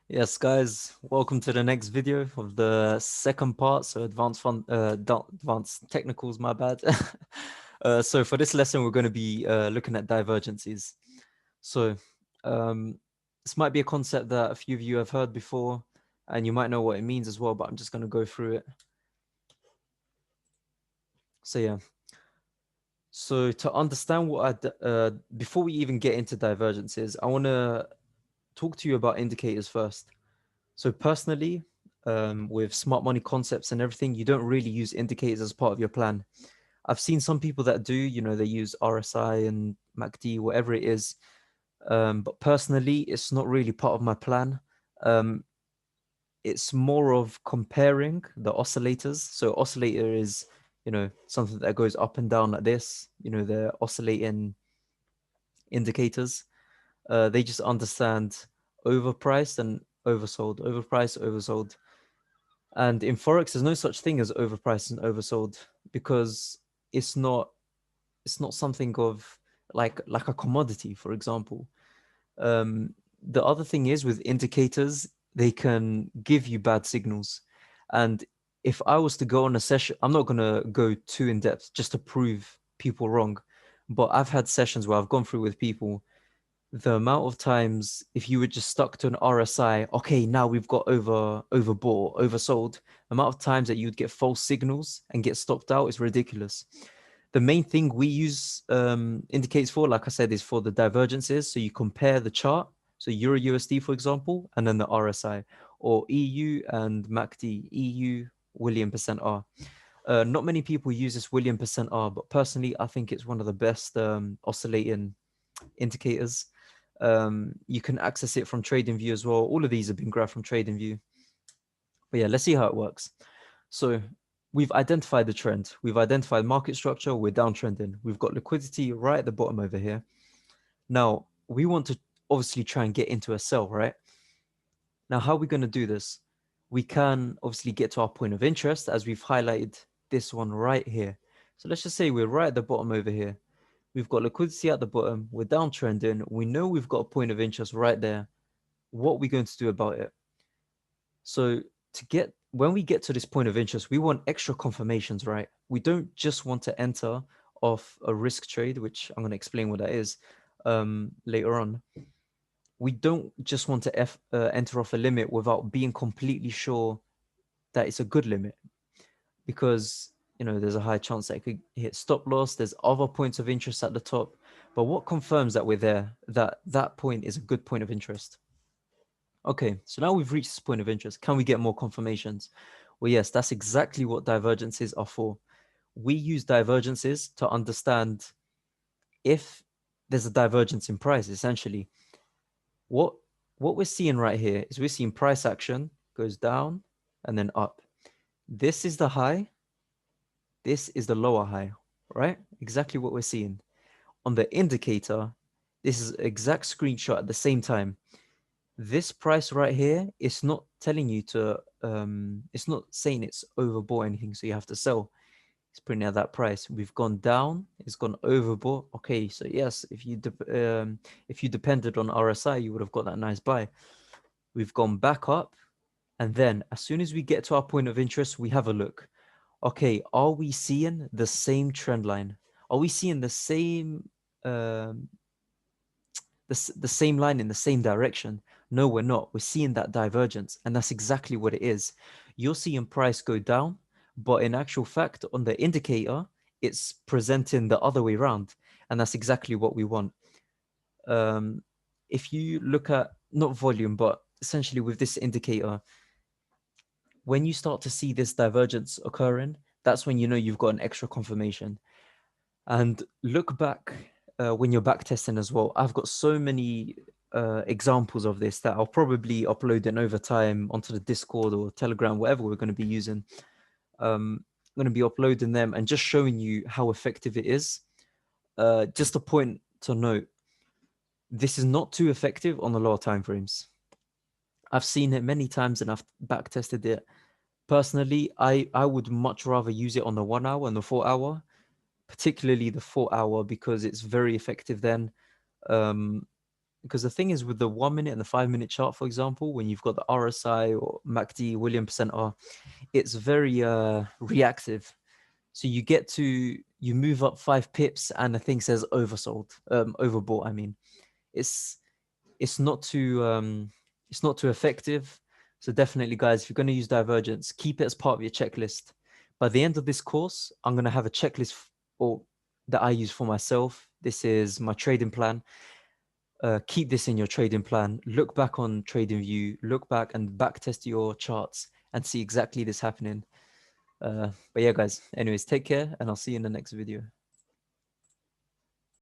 Yes, guys, welcome to the next video of the second part. So advanced technicals, my bad. So for this lesson, we're going to be looking at divergences. So um, this might be a concept that a few of you have heard before, and you might know what it means as well, but I'm just going to go through it. So yeah, so to understand before we even get into divergences, I want to talk to you about indicators first. So personally, with smart money concepts and everything, you don't really use indicators as part of your plan. I've seen some people that do, they use RSI and MACD, whatever it is. But personally, it's not really part of my plan. Um, it's more of comparing the oscillators. So oscillator is, something that goes up and down like this. They're oscillating indicators. They just understand overpriced and oversold, overpriced, oversold. And in Forex, there's no such thing as overpriced and oversold because it's not it's not something of like a commodity, for example. Um, the other thing is with indicators, they can give you bad signals. And if I was to go on a session, I'm not gonna go too in depth just to prove people wrong. But I've had sessions where I've gone through with people the amount of times if you were just stuck to an RSI, okay, now we've got overbought, oversold, the amount of times that you'd get false signals and get stopped out is ridiculous. The main thing we use indicators for, like I said, is for the divergences. So you compare the chart, so Euro USD, for example, and then the RSI, or EU and MACD, EU William percent R. Not many people use this William percent R, but personally, I think it's one of the best oscillating indicators. You can access it from TradingView as well. All of these have been grabbed from TradingView. But yeah, let's see how it works. So we've identified the trend. We've identified market structure. We're downtrending. We've got liquidity right at the bottom over here. Now, we want to obviously try and get into a sell, right? Now, how are we going to do this? We can obviously get to our point of interest as we've highlighted this one right here. So let's just say we're right at the bottom over here. We've got liquidity at the bottom. We're downtrending. We know we've got a point of interest right there. What are we going to do about it? So when we get to this point of interest, we want extra confirmations, right? We don't just want to enter off a risk trade, which I'm going to explain what that is later on. We don't just want to enter off a limit without being completely sure that it's a good limit, because there's a high chance that it could hit stop loss. There's other points of interest at the top, but what confirms that we're there, that that point is a good point of interest? Okay, so now we've reached this point of interest. Can we get more confirmations? Well, yes, that's exactly what divergences are for. We use divergences to understand if there's a divergence in price. Essentially, what what we're seeing right here is we're seeing price action goes down and then up. This is the high, this is the lower high, right? Exactly what we're seeing. On the indicator, this is exact screenshot at the same time. This price right here, it's not telling you to, it's not saying it's overbought anything, so you have to sell. It's printing at that price. We've gone down, it's gone overbought. Okay, so yes, if you depended on RSI, you would have got that nice buy. We've gone back up, and then as soon as we get to our point of interest, we have a look. Okay, are we seeing the same trend line? Are we seeing the same um, the same line in the same direction? No, we're not. We're seeing that divergence, and that's exactly what it is. You're seeing price go down, but in actual fact, on the indicator, it's presenting the other way around, and that's exactly what we want. Um, if you look at not volume, but essentially with this indicator, when you start to see this divergence occurring, that's when you know you've got an extra confirmation. And look back when you're back testing as well. I've got so many examples of this that I'll probably upload in over time onto the Discord or Telegram, whatever we're going to be using. I'm going to be uploading them and just showing you how effective it is. Just a point to note, this is not too effective on the lower time frames. I've seen it many times and I've back tested it. Personally, I would much rather use it on the 1 hour and the 4 hour, particularly the 4 hour, because it's very effective then. Um, because the thing is with the 1 minute and the 5 minute chart, for example, when you've got the RSI or MACD, William percent R, it's very reactive. So you move up 5 pips and the thing says oversold, overbought. I mean, it's it's not too it's not too effective. So definitely, guys, if you're going to use divergence, keep it as part of your checklist. By the end of this course, I'm going to have a checklist or that I use for myself. This is my trading plan. Keep this in your trading plan. Look back on TradingView, look back and back test your charts and see exactly this happening. But yeah, guys, anyways, take care and I'll see you in the next video.